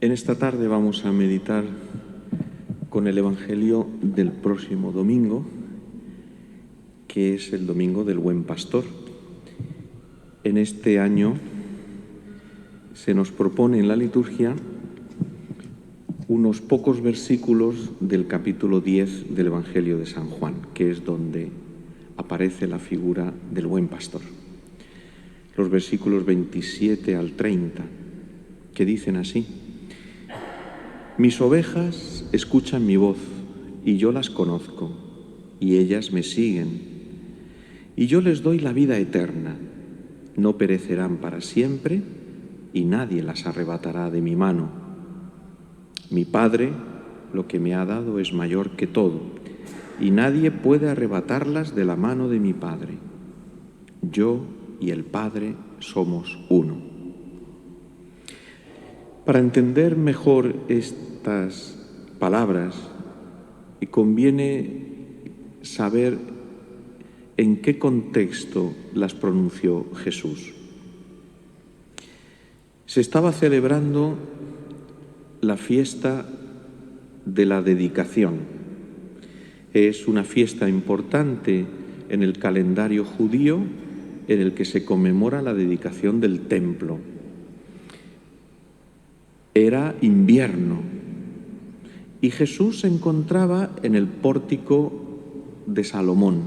En esta tarde vamos a meditar con el Evangelio del próximo domingo, que es el Domingo del Buen Pastor. En este año se nos propone en la liturgia unos pocos versículos del capítulo 10 del Evangelio de San Juan, que es donde aparece la figura del Buen Pastor. Los versículos 27 al 30, que dicen así: Mis ovejas escuchan mi voz, y yo las conozco, y ellas me siguen. Y yo les doy la vida eterna, no perecerán para siempre, y nadie las arrebatará de mi mano. Mi Padre, lo que me ha dado, es mayor que todo, y nadie puede arrebatarlas de la mano de mi Padre. Yo y el Padre somos uno. Para entender mejor estas palabras, conviene saber en qué contexto las pronunció Jesús. Se estaba celebrando la fiesta de la dedicación. Es una fiesta importante en el calendario judío en el que se conmemora la dedicación del templo. Era invierno y Jesús se encontraba en el pórtico de Salomón.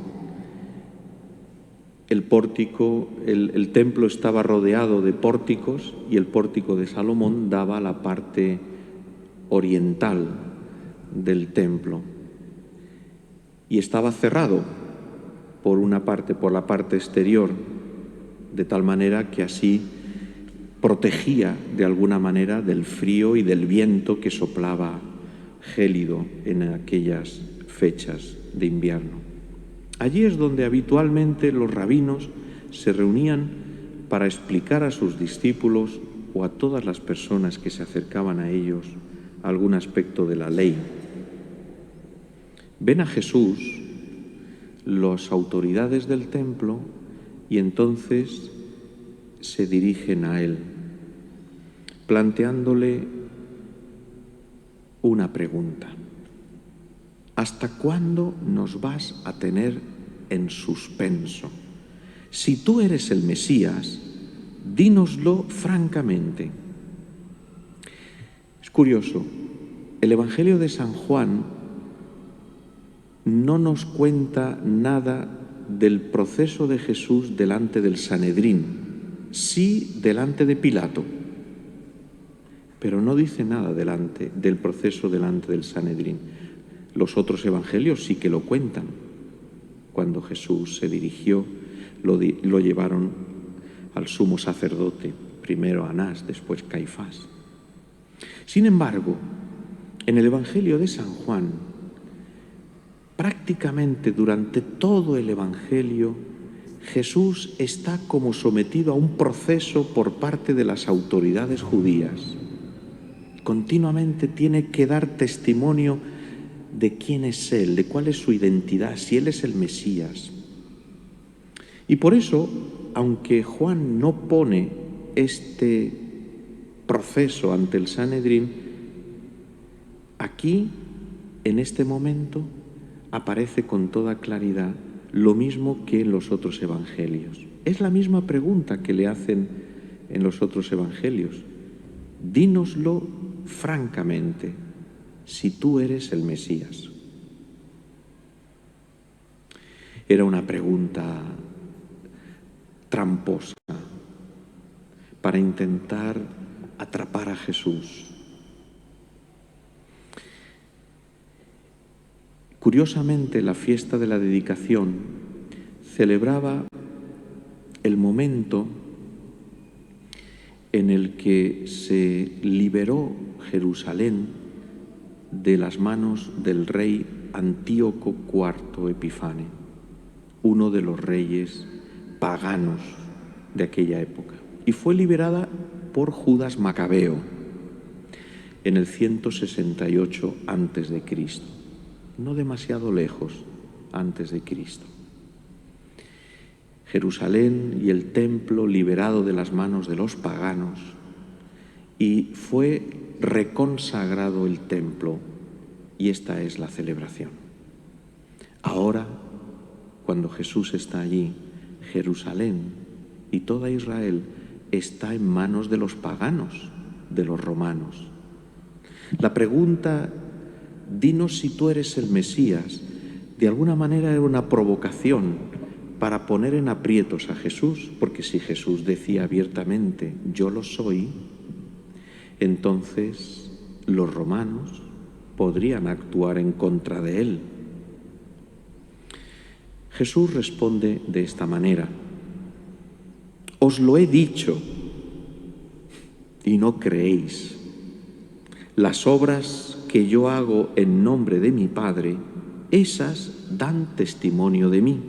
El templo estaba rodeado de pórticos y el pórtico de Salomón daba a la parte oriental del templo. Y estaba cerrado por una parte, por la parte exterior, de tal manera que así protegía de alguna manera del frío y del viento que soplaba gélido en aquellas fechas de invierno. Allí es donde habitualmente los rabinos se reunían para explicar a sus discípulos o a todas las personas que se acercaban a ellos algún aspecto de la ley. Ven a Jesús las autoridades del templo y entonces se dirigen a él, planteándole una pregunta: ¿hasta cuándo nos vas a tener en suspenso? Si tú eres el Mesías, dínoslo francamente. Es curioso, el Evangelio de San Juan no nos cuenta nada del proceso de Jesús delante del Sanedrín, sí delante de Pilato, pero no dice nada del proceso delante del Sanedrín. Los otros evangelios sí que lo cuentan. Cuando Jesús se dirigió, lo llevaron al sumo sacerdote, primero Anás, después Caifás. Sin embargo, en el Evangelio de San Juan, prácticamente durante todo el Evangelio, Jesús está como sometido a un proceso por parte de las autoridades judías. Continuamente tiene que dar testimonio de quién es Él, de cuál es su identidad, si Él es el Mesías. Y por eso, aunque Juan no pone este proceso ante el Sanedrín, aquí, en este momento, aparece con toda claridad lo mismo que en los otros evangelios. Es la misma pregunta que le hacen en los otros evangelios. Dínoslo francamente, si tú eres el Mesías. Era una pregunta tramposa para intentar atrapar a Jesús. Curiosamente, la fiesta de la dedicación celebraba el momento en el que se liberó Jerusalén de las manos del rey Antíoco IV Epifane, uno de los reyes paganos de aquella época, y fue liberada por Judas Macabeo en el 168 a.C., no demasiado lejos antes de Cristo. Jerusalén y el templo liberado de las manos de los paganos, y fue reconsagrado el templo y esta es la celebración. Ahora, cuando Jesús está allí, Jerusalén y toda Israel está en manos de los paganos, de los romanos. La pregunta, dinos si tú eres el Mesías, de alguna manera era una provocación para poner en aprietos a Jesús, porque si Jesús decía abiertamente, yo lo soy, entonces los romanos podrían actuar en contra de él. Jesús responde de esta manera: os lo he dicho y no creéis. Las obras que yo hago en nombre de mi Padre, esas dan testimonio de mí.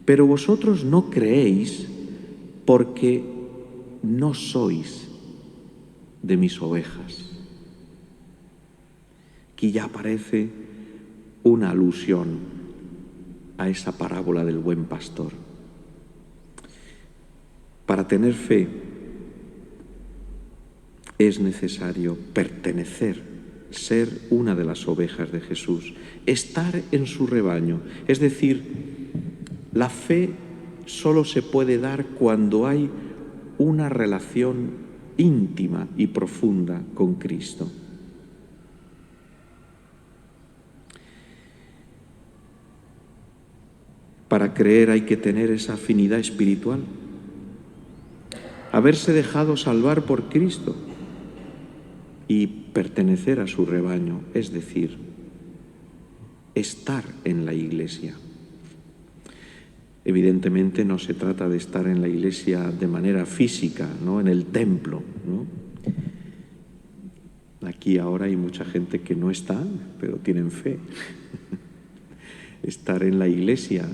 Pero vosotros no creéis porque no sois de mis ovejas. Aquí ya aparece una alusión a esa parábola del buen pastor. Para tener fe es necesario pertenecer, ser una de las ovejas de Jesús, estar en su rebaño. Es decir, la fe solo se puede dar cuando hay una relación íntima y profunda con Cristo. Para creer hay que tener esa afinidad espiritual, haberse dejado salvar por Cristo y pertenecer a su rebaño, es decir, estar en la Iglesia. Evidentemente no se trata de estar en la Iglesia de manera física, ¿no? En el templo, ¿no? Aquí ahora hay mucha gente que no está, pero tienen fe. Estar en la Iglesia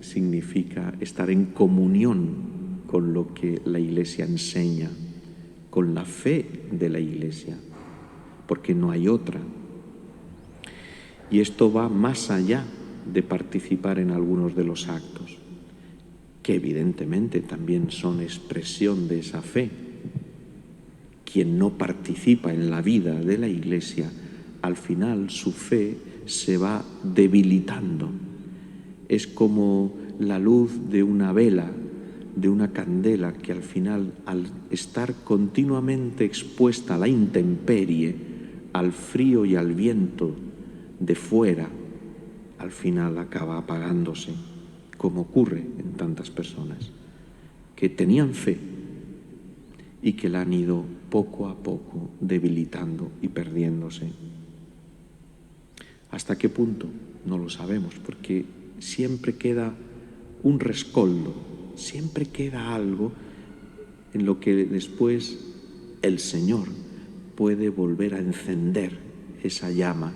significa estar en comunión con lo que la Iglesia enseña, con la fe de la Iglesia, porque no hay otra. Y esto va más allá de participar en algunos de los actos, que evidentemente también son expresión de esa fe. Quien no participa en la vida de la Iglesia, al final su fe se va debilitando. Es como la luz de una vela, de una candela, que al final, al estar continuamente expuesta a la intemperie, al frío y al viento de fuera, al final acaba apagándose, como ocurre en tantas personas que tenían fe y que la han ido poco a poco debilitando y perdiéndose. ¿Hasta qué punto? No lo sabemos, porque siempre queda un rescoldo, siempre queda algo en lo que después el Señor puede volver a encender esa llama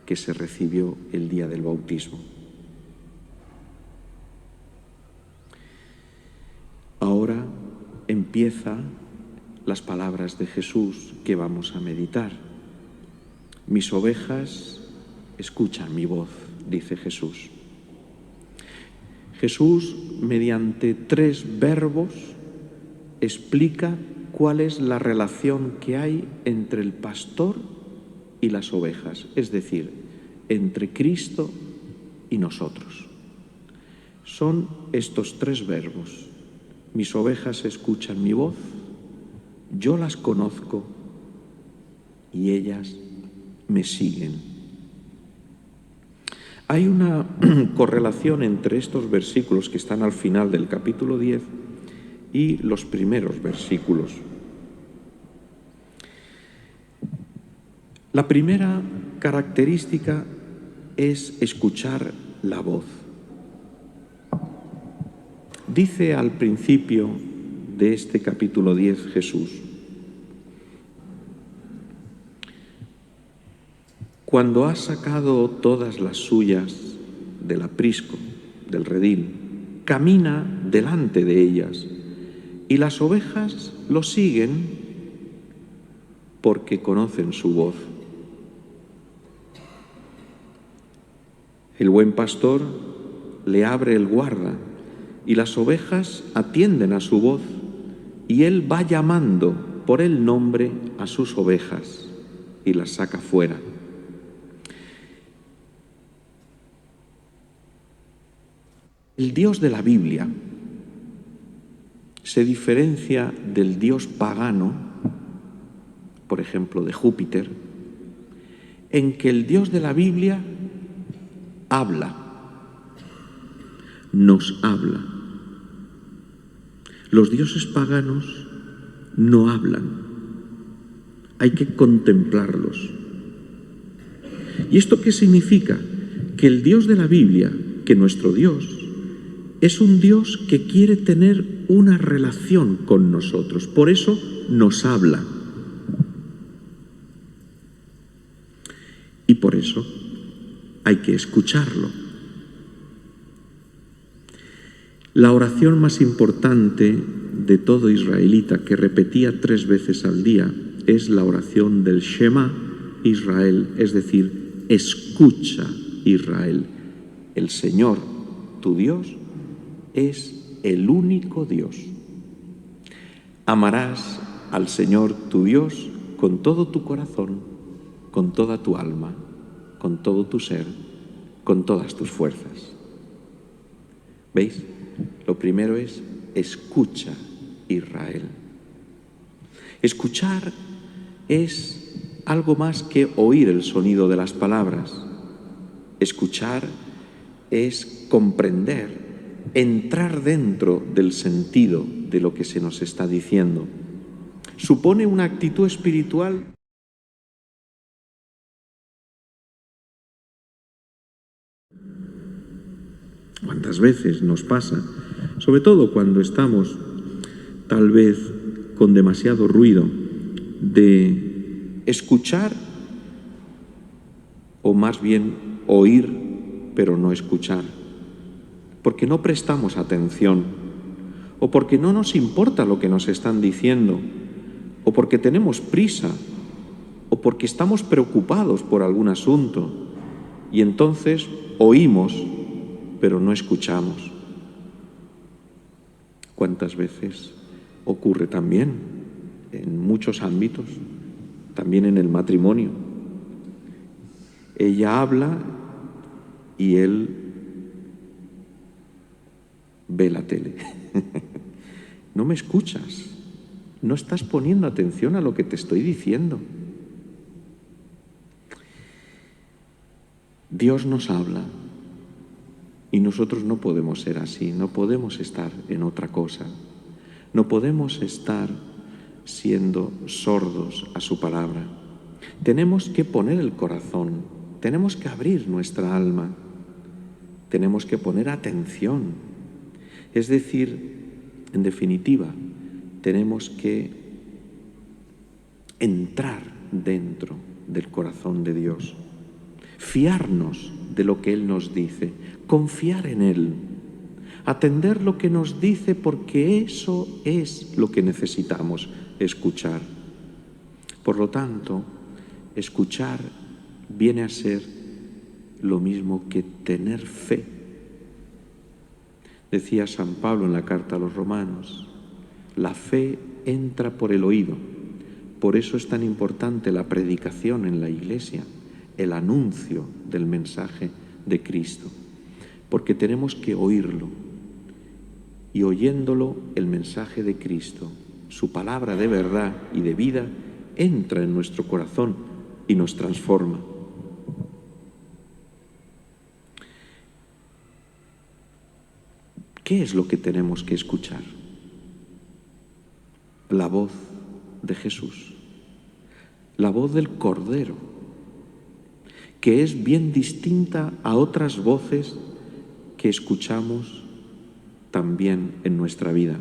que se recibió el día del bautismo. Ahora empiezan las palabras de Jesús que vamos a meditar. Mis ovejas escuchan mi voz, dice Jesús. Jesús, mediante 3 verbos, explica cuál es la relación que hay entre el pastor y las ovejas, es decir, entre Cristo y nosotros. Son estos 3 verbos. Mis ovejas escuchan mi voz, yo las conozco y ellas me siguen. Hay una correlación entre estos versículos que están al final del capítulo 10 y los primeros versículos. La primera característica es escuchar la voz. Dice al principio de este capítulo 10 Jesús: cuando ha sacado todas las suyas del aprisco, del redil, camina delante de ellas, y las ovejas lo siguen porque conocen su voz. El buen pastor le abre el guarda, y las ovejas atienden a su voz, y él va llamando por el nombre a sus ovejas y las saca fuera. El Dios de la Biblia se diferencia del Dios pagano, por ejemplo, de Júpiter, en que el Dios de la Biblia habla, nos habla. Los dioses paganos no hablan, hay que contemplarlos. ¿Y esto qué significa? Que el Dios de la Biblia, que nuestro Dios, es un Dios que quiere tener una relación con nosotros, por eso nos habla. Y por eso hay que escucharlo. La oración más importante de todo israelita, que repetía 3 veces al día, es la oración del Shema Israel, es decir, escucha Israel. El Señor, tu Dios, es el único Dios. Amarás al Señor tu Dios con todo tu corazón, con toda tu alma, con todo tu ser, con todas tus fuerzas. ¿Veis? Lo primero es escucha Israel. Escuchar es algo más que oír el sonido de las palabras. Escuchar es comprender, entrar dentro del sentido de lo que se nos está diciendo. Supone una actitud espiritual. ¿Cuántas veces nos pasa? Sobre todo cuando estamos tal vez con demasiado ruido, de escuchar o más bien oír pero no escuchar, porque no prestamos atención o porque no nos importa lo que nos están diciendo o porque tenemos prisa o porque estamos preocupados por algún asunto y entonces oímos pero no escuchamos. ¿Cuántas veces ocurre también en muchos ámbitos, también en el matrimonio? Ella habla y él ve la tele. No me escuchas, no estás poniendo atención a lo que te estoy diciendo. Dios nos habla y nosotros no podemos ser así, no podemos estar en otra cosa, no podemos estar siendo sordos a su palabra. Tenemos que poner el corazón, tenemos que abrir nuestra alma, tenemos que poner atención. Es decir, en definitiva, tenemos que entrar dentro del corazón de Dios, fiarnos de lo que Él nos dice, confiar en Él, atender lo que nos dice porque eso es lo que necesitamos escuchar. Por lo tanto, escuchar viene a ser lo mismo que tener fe. Decía San Pablo en la carta a los Romanos, la fe entra por el oído. Por eso es tan importante la predicación en la Iglesia, el anuncio del mensaje de Cristo, porque tenemos que oírlo y oyéndolo el mensaje de Cristo, su palabra de verdad y de vida, entra en nuestro corazón y nos transforma. ¿Qué es lo que tenemos que escuchar? La voz de Jesús, la voz del Cordero, que es bien distinta a otras voces que escuchamos también en nuestra vida.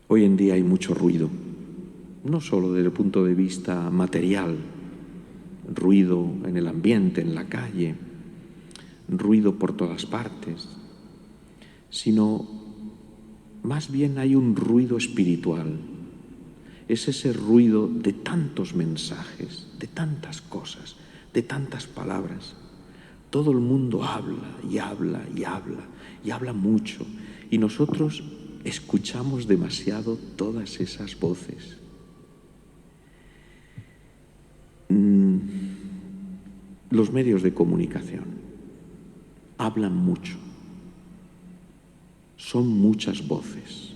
Hoy en día hay mucho ruido, no solo desde el punto de vista material, ruido en el ambiente, en la calle, ruido por todas partes, sino más bien hay un ruido espiritual. Es ese ruido de tantos mensajes, de tantas cosas, de tantas palabras. Todo el mundo habla y habla y habla y habla mucho. Y nosotros escuchamos demasiado todas esas voces. Los medios de comunicación hablan mucho. Son muchas voces.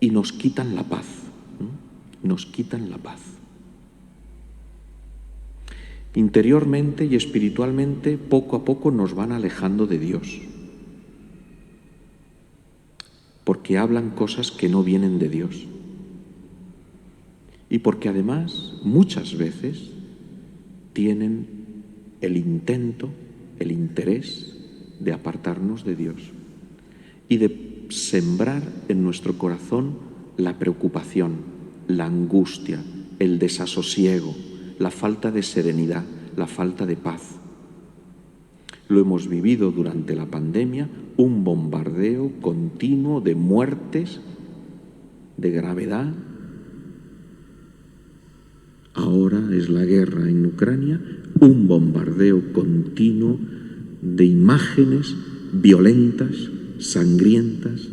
Y nos quitan la paz. Nos quitan la paz. Interiormente y espiritualmente, poco a poco nos van alejando de Dios. Porque hablan cosas que no vienen de Dios. Y porque además, muchas veces, tienen el intento, el interés de apartarnos de Dios y de sembrar en nuestro corazón la preocupación, la angustia, el desasosiego, la falta de serenidad, la falta de paz. Lo hemos vivido durante la pandemia, un bombardeo continuo de muertes, de gravedad. Ahora es la guerra en Ucrania, un bombardeo continuo de imágenes violentas, sangrientas,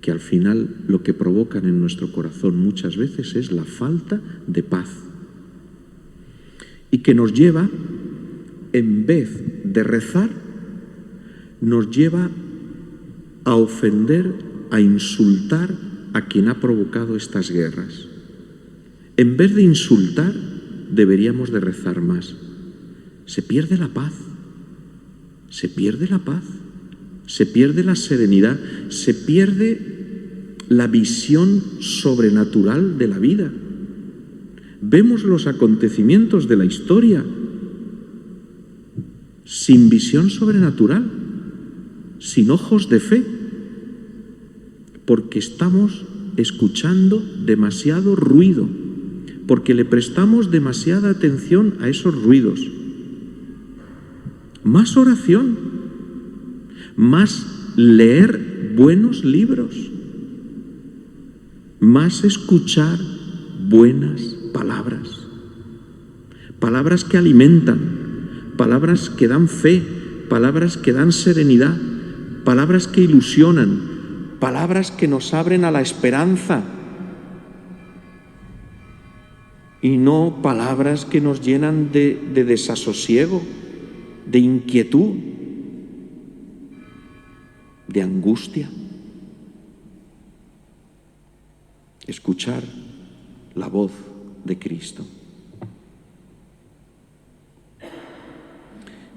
que al final lo que provocan en nuestro corazón muchas veces es la falta de paz. Y que nos lleva, en vez de rezar, nos lleva a ofender, a insultar a quien ha provocado estas guerras. En vez de insultar, deberíamos de rezar más. Se pierde la paz, se pierde la paz, se pierde la serenidad, se pierde la visión sobrenatural de la vida. Vemos los acontecimientos de la historia sin visión sobrenatural, sin ojos de fe, porque estamos escuchando demasiado ruido, porque le prestamos demasiada atención a esos ruidos. Más oración, más leer buenos libros, más escuchar buenas palabras, palabras que alimentan, palabras que dan fe, palabras que dan serenidad, palabras que ilusionan, palabras que nos abren a la esperanza, y no palabras que nos llenan de desasosiego, de inquietud, de angustia. Escuchar la voz de Cristo.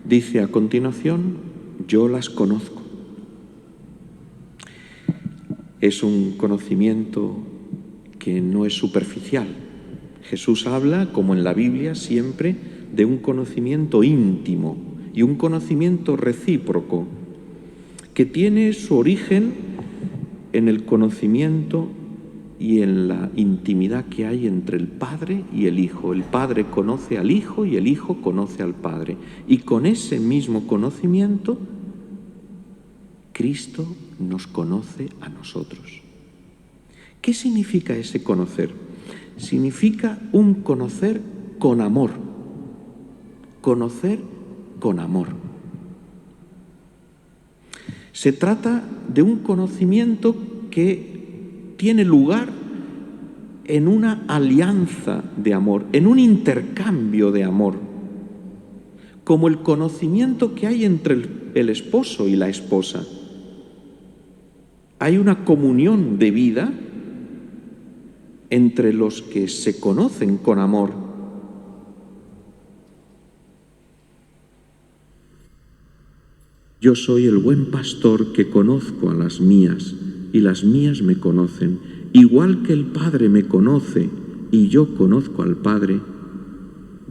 Dice a continuación, yo las conozco. Es un conocimiento que no es superficial. Jesús habla, como en la Biblia, siempre de un conocimiento íntimo y un conocimiento recíproco que tiene su origen en el conocimiento y en la intimidad que hay entre el Padre y el Hijo. El Padre conoce al Hijo y el Hijo conoce al Padre. Y con ese mismo conocimiento, Cristo nos conoce a nosotros. ¿Qué significa ese conocer? Significa un conocer con amor. Conocer con amor. Se trata de un conocimiento que tiene lugar en una alianza de amor, en un intercambio de amor, como el conocimiento que hay entre el esposo y la esposa. Hay una comunión de vida entre los que se conocen con amor. Yo soy el buen pastor que conozco a las mías y las mías me conocen. Igual que el Padre me conoce y yo conozco al Padre,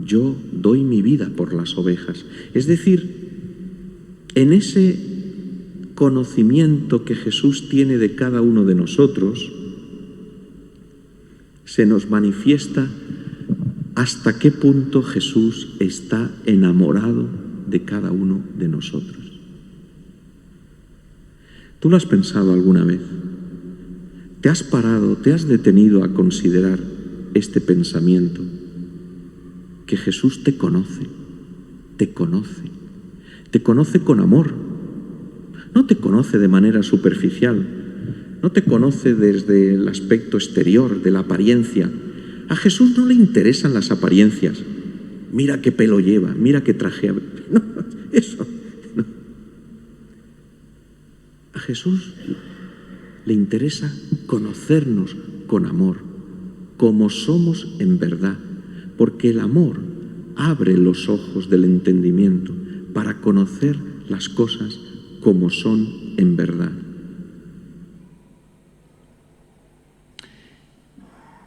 yo doy mi vida por las ovejas. Es decir, en ese conocimiento que Jesús tiene de cada uno de nosotros, se nos manifiesta hasta qué punto Jesús está enamorado de cada uno de nosotros. ¿Tú lo has pensado alguna vez? ¿Te has parado, te has detenido a considerar este pensamiento? Que Jesús te conoce con amor. No te conoce de manera superficial, no te conoce desde el aspecto exterior, de la apariencia. A Jesús no le interesan las apariencias. Mira qué pelo lleva, mira qué traje. No, eso no. A Jesús le interesa conocernos con amor, como somos en verdad, porque el amor abre los ojos del entendimiento para conocer las cosas como son en verdad.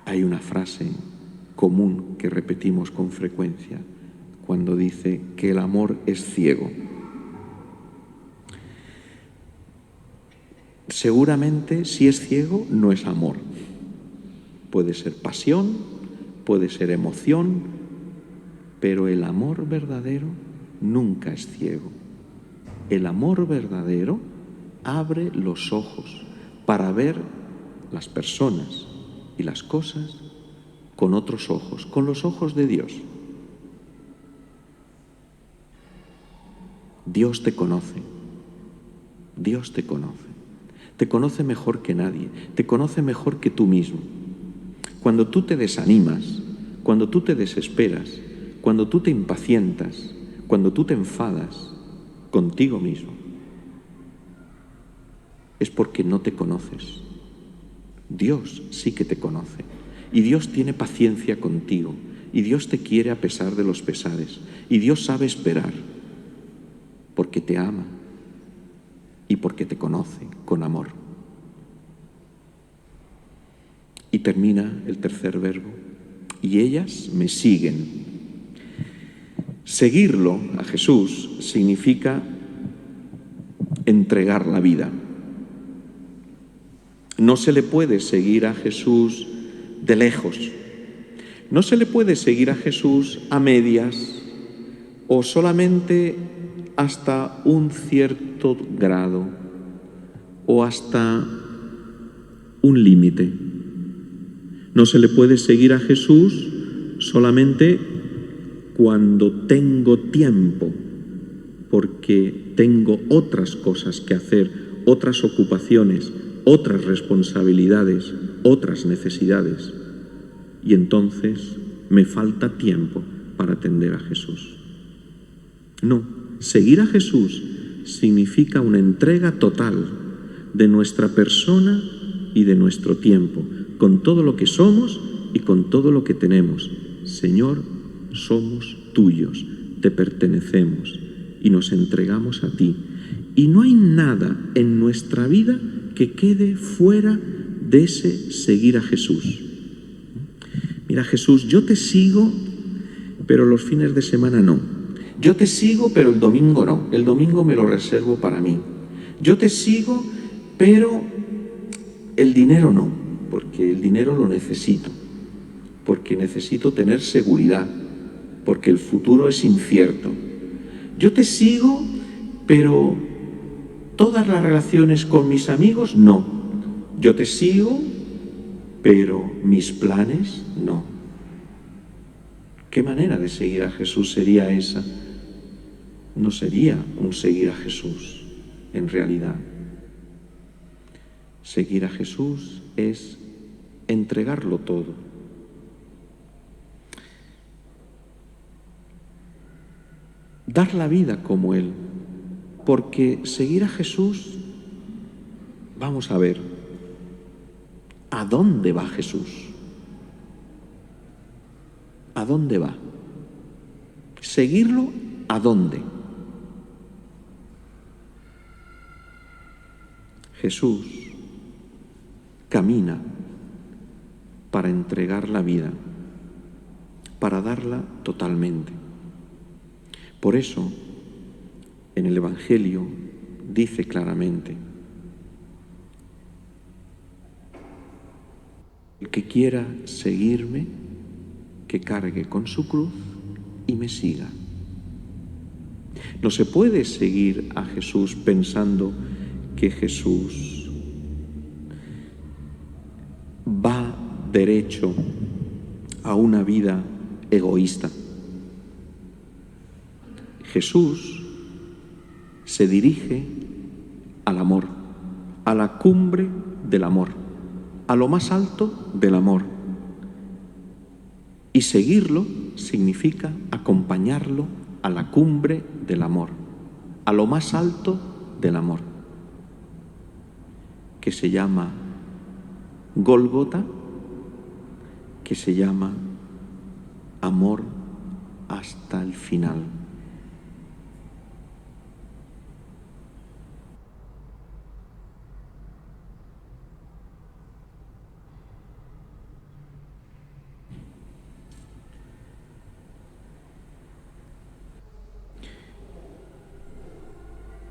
Hay una frase común que repetimos con frecuencia cuando dice que el amor es ciego. Seguramente, si es ciego, no es amor. Puede ser pasión, puede ser emoción, pero el amor verdadero nunca es ciego. El amor verdadero abre los ojos para ver las personas y las cosas con otros ojos, con los ojos de Dios. Dios te conoce, Dios te conoce mejor que nadie, te conoce mejor que tú mismo. Cuando tú te desanimas, cuando tú te desesperas, cuando tú te impacientas, cuando tú te enfadas contigo mismo, es porque no te conoces. Dios sí que te conoce y Dios tiene paciencia contigo y Dios te quiere a pesar de los pesares y Dios sabe esperar porque te ama y porque te conoce con amor. Y termina el tercer verbo: y ellas me siguen. Seguirlo a Jesús significa entregar la vida. No se le puede seguir a Jesús de lejos. No se le puede seguir a Jesús a medias o solamente hasta un cierto grado o hasta un límite. No se le puede seguir a Jesús solamente cuando tengo tiempo, porque tengo otras cosas que hacer, otras ocupaciones, otras responsabilidades, otras necesidades. Y entonces me falta tiempo para atender a Jesús. No, seguir a Jesús significa una entrega total de nuestra persona y de nuestro tiempo, con todo lo que somos y con todo lo que tenemos. Señor, somos tuyos, te pertenecemos y nos entregamos a ti. Y no hay nada en nuestra vida que quede fuera de ese seguir a Jesús. Mira, Jesús, yo te sigo, pero los fines de semana no. Yo te sigo, pero el domingo no. El domingo me lo reservo para mí. Yo te sigo, pero el dinero no, porque el dinero lo necesito, porque necesito tener seguridad, porque el futuro es incierto. Yo te sigo, pero todas las relaciones con mis amigos no. Yo te sigo, pero mis planes no. ¿Qué manera de seguir a Jesús sería esa? No sería un seguir a Jesús, en realidad. Seguir a Jesús es entregarlo todo. Dar la vida como Él, porque seguir a Jesús, vamos a ver, ¿a dónde va Jesús? ¿A dónde va? ¿Seguirlo a dónde? Jesús camina para entregar la vida, para darla totalmente. Por eso, en el Evangelio dice claramente: el que quiera seguirme, que cargue con su cruz y me siga. No se puede seguir a Jesús pensando que Jesús va derecho a una vida egoísta. Jesús se dirige al amor, a la cumbre del amor, a lo más alto del amor. Y seguirlo significa acompañarlo a la cumbre del amor, a lo más alto del amor, que se llama Gólgota, que se llama amor hasta el final.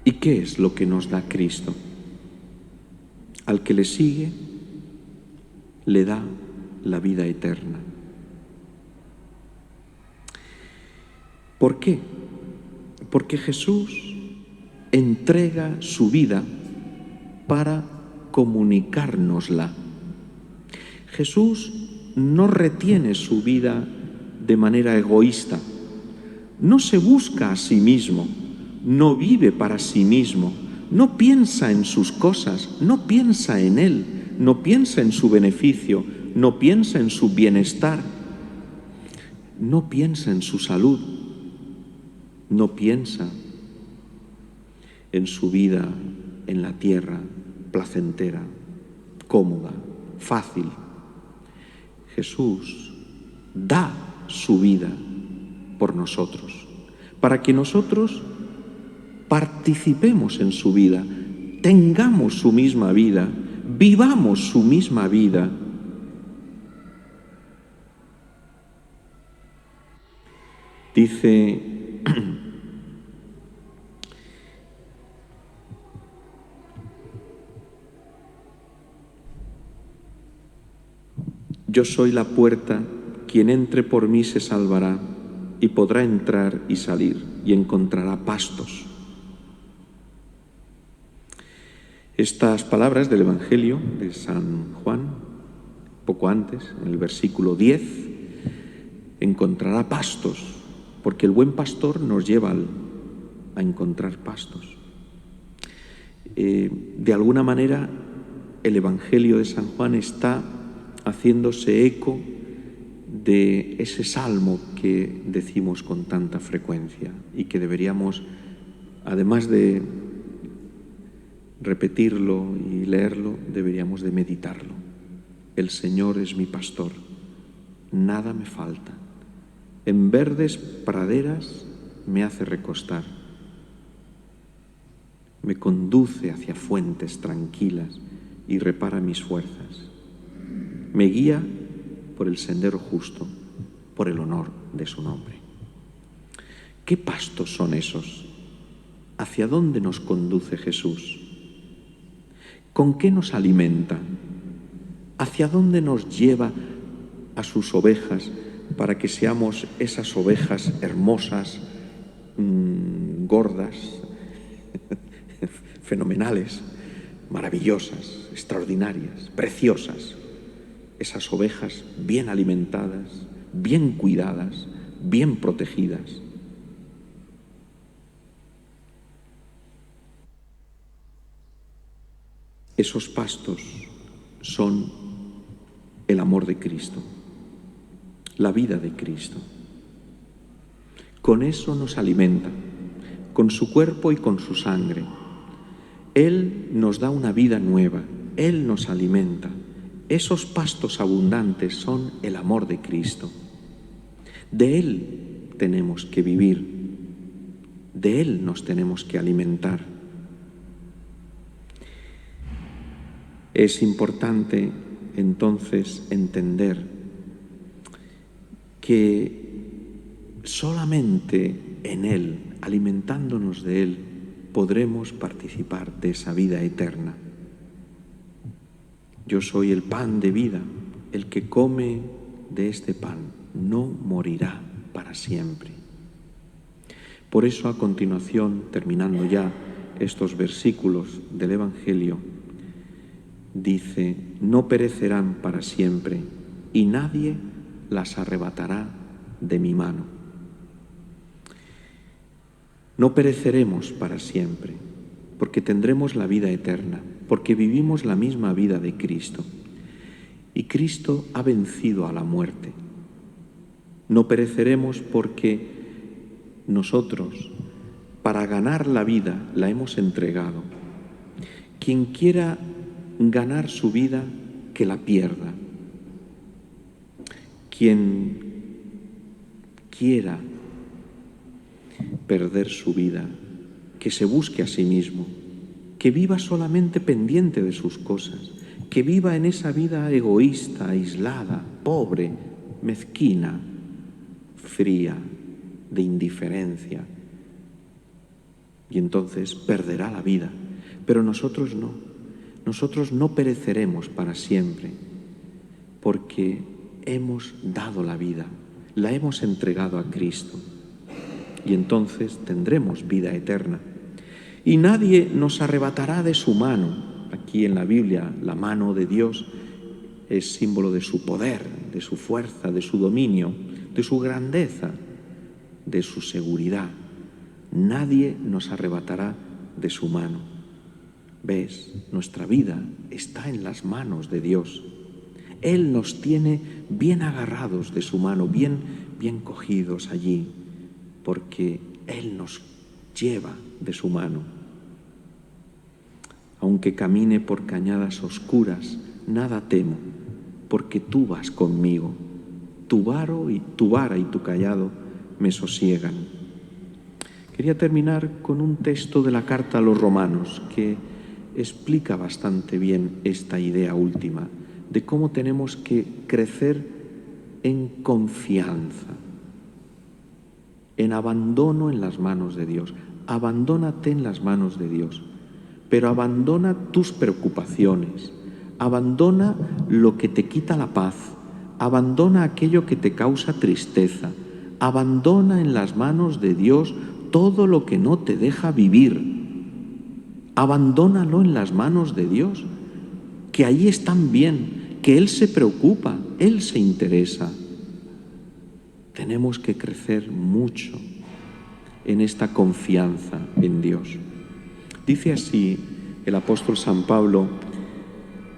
¿Y qué es lo que nos da Cristo? Al que le sigue, le da la vida eterna. ¿Por qué? Porque Jesús entrega su vida para comunicárnosla. Jesús no retiene su vida de manera egoísta, no se busca a sí mismo, no vive para sí mismo, no piensa en sus cosas, no piensa en Él, no piensa en su beneficio, no piensa en su bienestar, no piensa en su salud, no piensa en su vida en la tierra placentera, cómoda, fácil. Jesús da su vida por nosotros, para que nosotros participemos en su vida, tengamos su misma vida, vivamos su misma vida. Dice yo soy la puerta, quien entre por mí se salvará y podrá entrar y salir y encontrará pastos. Estas palabras del Evangelio de San Juan, poco antes, en el versículo 10, encontrará pastos, porque el buen pastor nos lleva a encontrar pastos. De alguna manera, el Evangelio de San Juan está haciéndose eco de ese salmo que decimos con tanta frecuencia y que deberíamos, además de repetirlo y leerlo, deberíamos de meditarlo. El Señor es mi pastor, nada me falta. En verdes praderas me hace recostar. Me conduce hacia fuentes tranquilas y repara mis fuerzas. Me guía por el sendero justo, por el honor de su nombre. ¿Qué pastos son esos? ¿Hacia dónde nos conduce Jesús? ¿Con qué nos alimenta? ¿Hacia dónde nos lleva a sus ovejas para que seamos esas ovejas hermosas, gordas, fenomenales, maravillosas, extraordinarias, preciosas? Esas ovejas bien alimentadas, bien cuidadas, bien protegidas. Esos pastos son el amor de Cristo, la vida de Cristo. Con eso nos alimenta, con su cuerpo y con su sangre. Él nos da una vida nueva, Él nos alimenta. Esos pastos abundantes son el amor de Cristo. De Él tenemos que vivir, de Él nos tenemos que alimentar. Es importante entonces entender que solamente en Él, alimentándonos de Él, podremos participar de esa vida eterna. Yo soy el pan de vida, el que come de este pan no morirá para siempre. Por eso, a continuación, terminando ya estos versículos del Evangelio, dice: no perecerán para siempre y nadie las arrebatará de mi mano. No pereceremos para siempre, porque tendremos la vida eterna, porque vivimos la misma vida de Cristo. Y Cristo ha vencido a la muerte. No pereceremos porque nosotros, para ganar la vida, la hemos entregado. Quien quiera ganar su vida, que la pierda. Quien quiera perder su vida, que se busque a sí mismo, que viva solamente pendiente de sus cosas, que viva en esa vida egoísta, aislada, pobre, mezquina, fría, de indiferencia. Y entonces perderá la vida. Pero nosotros no pereceremos para siempre, porque hemos dado la vida, la hemos entregado a Cristo. Y entonces tendremos vida eterna. Y nadie nos arrebatará de su mano. Aquí en la Biblia, la mano de Dios es símbolo de su poder, de su fuerza, de su dominio, de su grandeza, de su seguridad. Nadie nos arrebatará de su mano. ¿Ves? Nuestra vida está en las manos de Dios. Él nos tiene bien agarrados de su mano, bien cogidos allí, porque Él nos lleva de su mano. Aunque camine por cañadas oscuras, nada temo, porque tú vas conmigo. Tu vara y tu cayado me sosiegan. Quería terminar con un texto de la carta a los Romanos que explica bastante bien esta idea última de cómo tenemos que crecer en confianza, en abandono en las manos de Dios. Abandónate en las manos de Dios, pero abandona tus preocupaciones, abandona lo que te quita la paz, abandona aquello que te causa tristeza, abandona en las manos de Dios todo lo que no te deja vivir. Abandónalo en las manos de Dios, que ahí están bien, que Él se preocupa, Él se interesa. Tenemos que crecer mucho en esta confianza en Dios. Dice así el apóstol San Pablo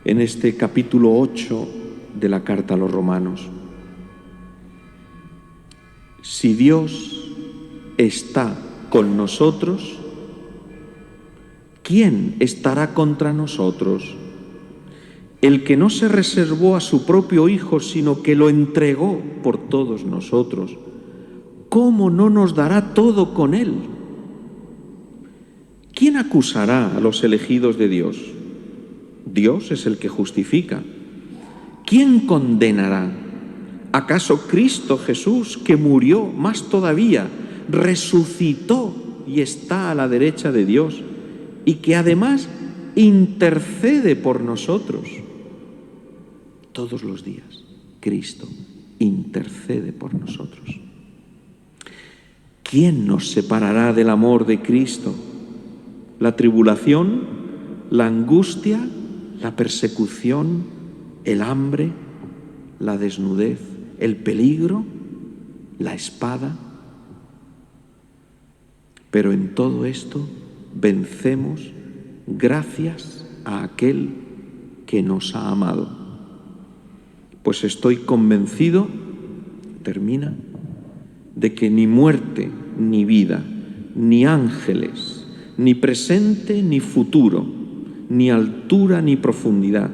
en este capítulo 8 de la carta a los Romanos. Si Dios está con nosotros, ¿quién estará contra nosotros? El que no se reservó a su propio Hijo, sino que lo entregó por todos nosotros, ¿cómo no nos dará todo con Él? ¿Quién acusará a los elegidos de Dios? Dios es el que justifica. ¿Quién condenará? ¿Acaso Cristo Jesús, que murió, más todavía, resucitó y está a la derecha de Dios, y que además intercede por nosotros? Todos los días, Cristo intercede por nosotros. ¿Quién nos separará del amor de Cristo? ¿La tribulación, la angustia, la persecución, el hambre, la desnudez, el peligro, la espada? Pero en todo esto vencemos gracias a aquel que nos ha amado. Pues estoy convencido, termina, de que ni muerte, ni vida, ni ángeles, ni presente, ni futuro, ni altura, ni profundidad,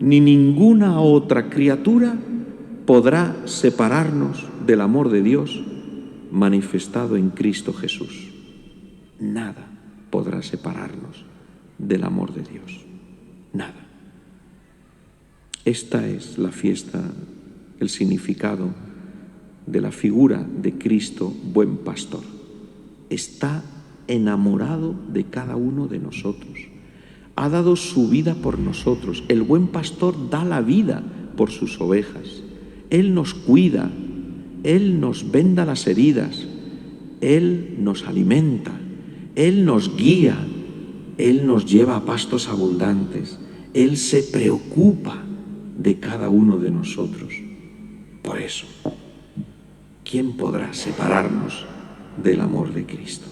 ni ninguna otra criatura podrá separarnos del amor de Dios manifestado en Cristo Jesús. Nada podrá separarnos del amor de Dios. Nada. Esta es la fiesta, el significado de la figura de Cristo, buen pastor. Está enamorado de cada uno de nosotros. Ha dado su vida por nosotros. El buen pastor da la vida por sus ovejas. Él nos cuida, Él nos venda las heridas, Él nos alimenta, Él nos guía, Él nos lleva a pastos abundantes. Él se preocupa de cada uno de nosotros. Por eso, ¿quién podrá separarnos del amor de Cristo?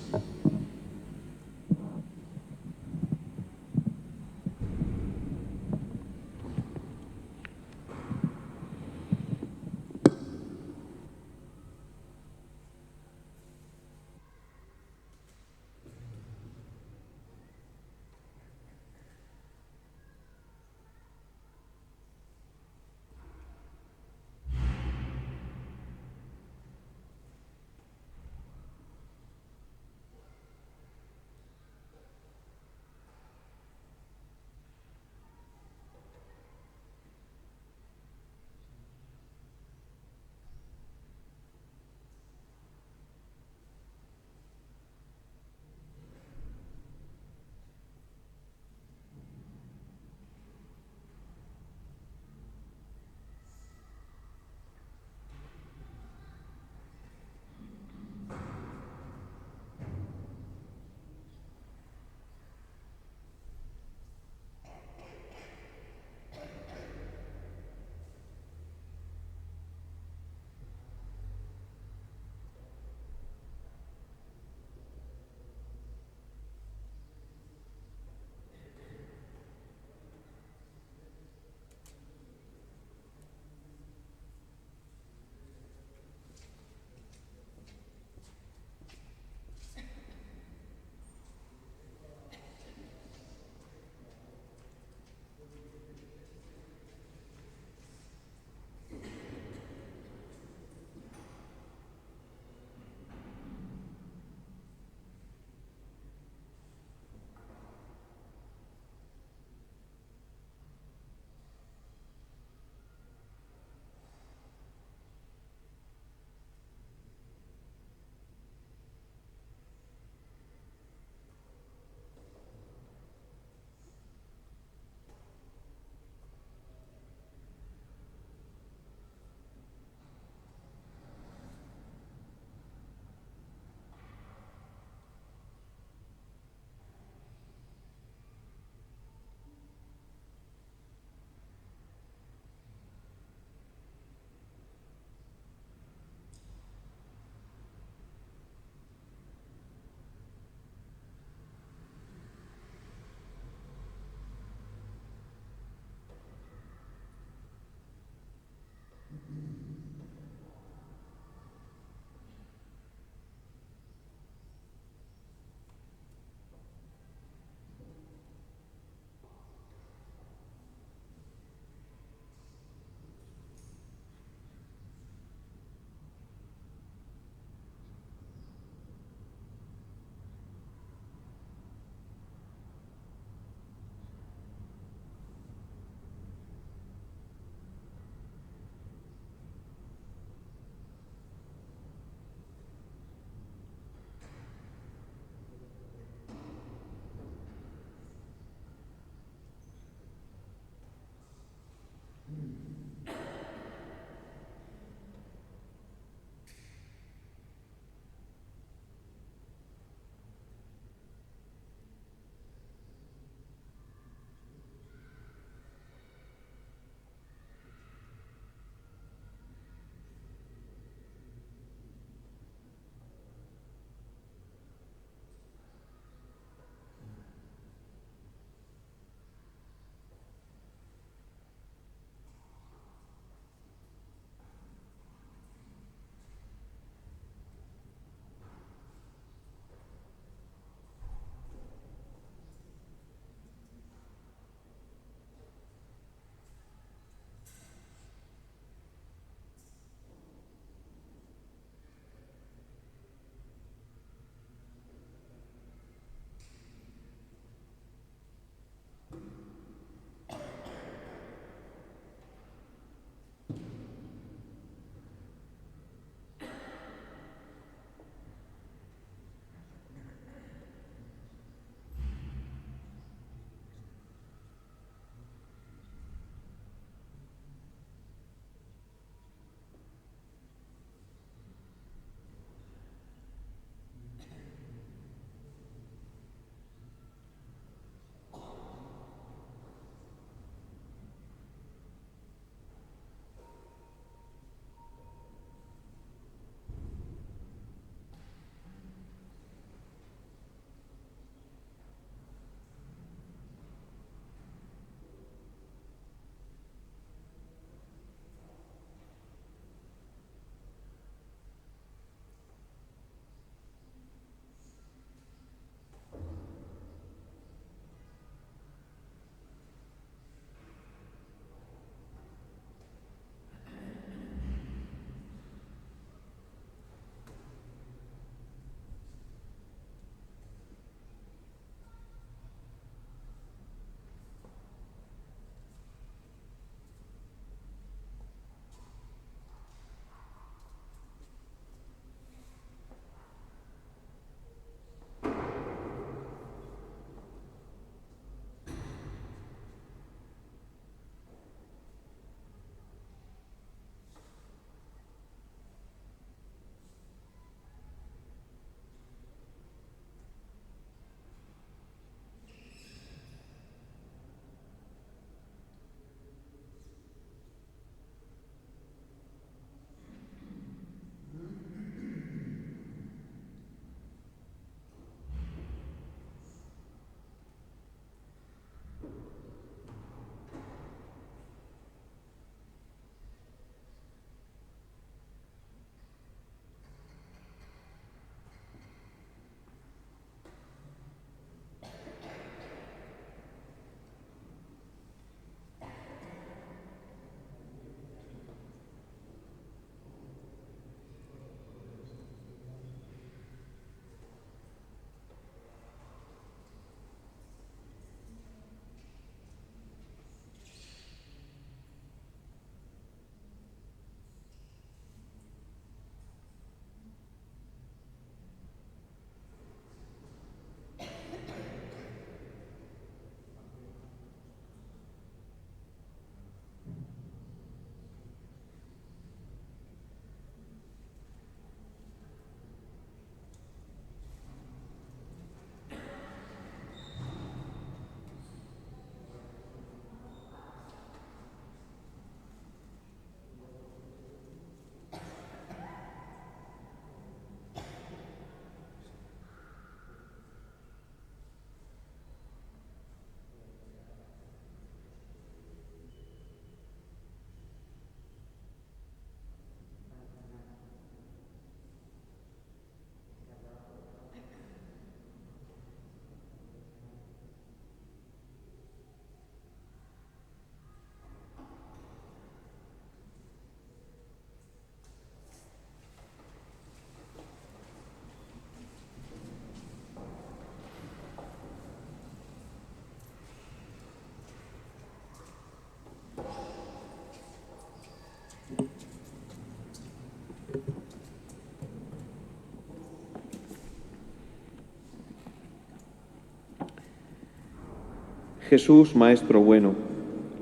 Jesús, Maestro bueno,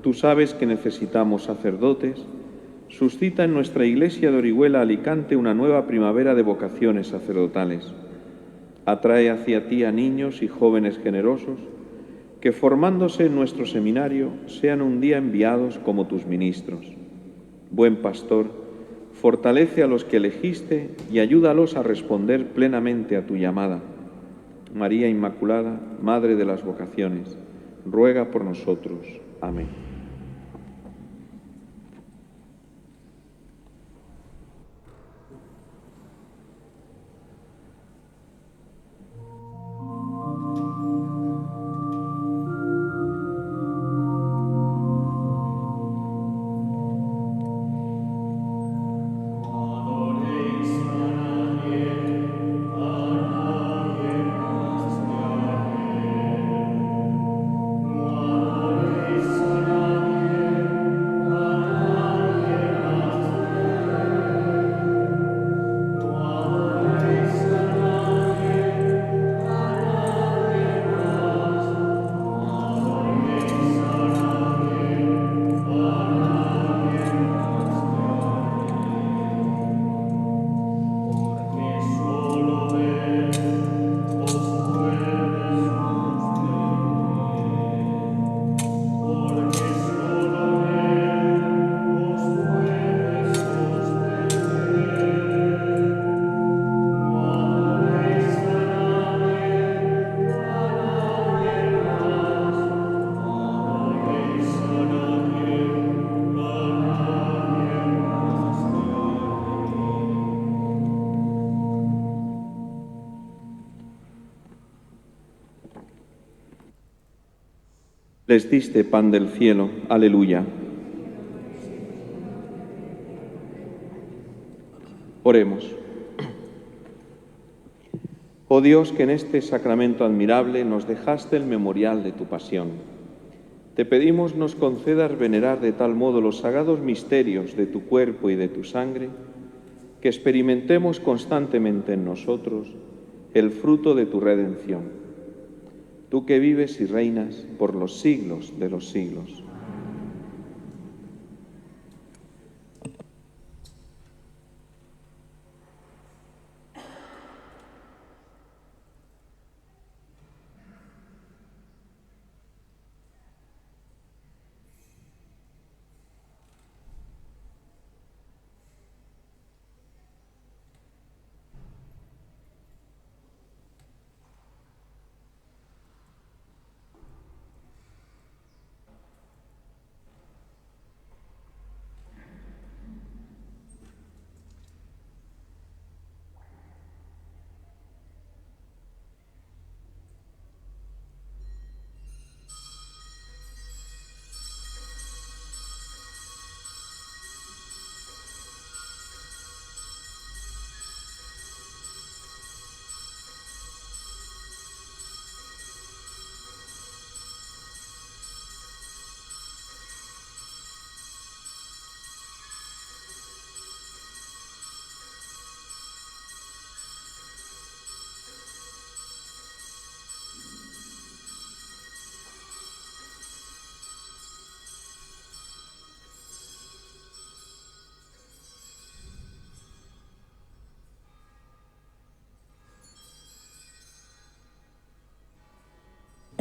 tú sabes que necesitamos sacerdotes. Suscita en nuestra Iglesia de Orihuela Alicante una nueva primavera de vocaciones sacerdotales. Atrae hacia ti a niños y jóvenes generosos que, formándose en nuestro seminario, sean un día enviados como tus ministros. Buen pastor, fortalece a los que elegiste y ayúdalos a responder plenamente a tu llamada. María Inmaculada, Madre de las vocaciones, ruega por nosotros. Amén. Les diste pan del cielo. Aleluya. Oremos. Oh Dios, que en este sacramento admirable nos dejaste el memorial de tu pasión, te pedimos nos concedas venerar de tal modo los sagrados misterios de tu cuerpo y de tu sangre, que experimentemos constantemente en nosotros el fruto de tu redención. Tú que vives y reinas por los siglos de los siglos.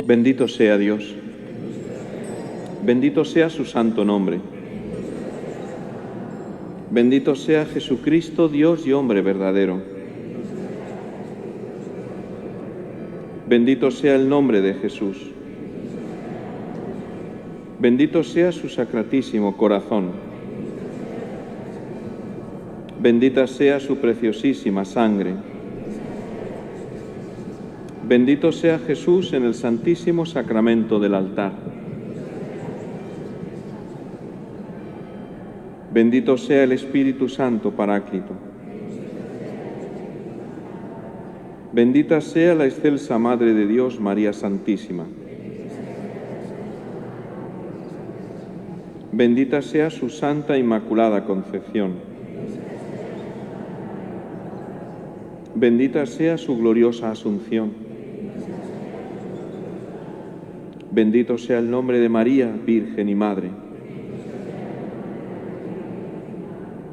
Bendito sea Dios. Bendito sea su santo nombre. Bendito sea Jesucristo, Dios y hombre verdadero. Bendito sea el nombre de Jesús. Bendito sea su sacratísimo corazón. Bendita sea su preciosísima sangre. Bendito sea Jesús en el santísimo sacramento del altar. Bendito sea el Espíritu Santo Paráclito. Bendita sea la excelsa Madre de Dios, María Santísima. Bendita sea su Santa Inmaculada Concepción. Bendita sea su gloriosa Asunción. Bendito sea el nombre de María, Virgen y Madre.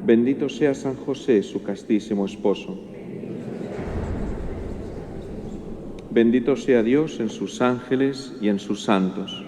Bendito sea San José, su castísimo esposo. Bendito sea Dios en sus ángeles y en sus santos.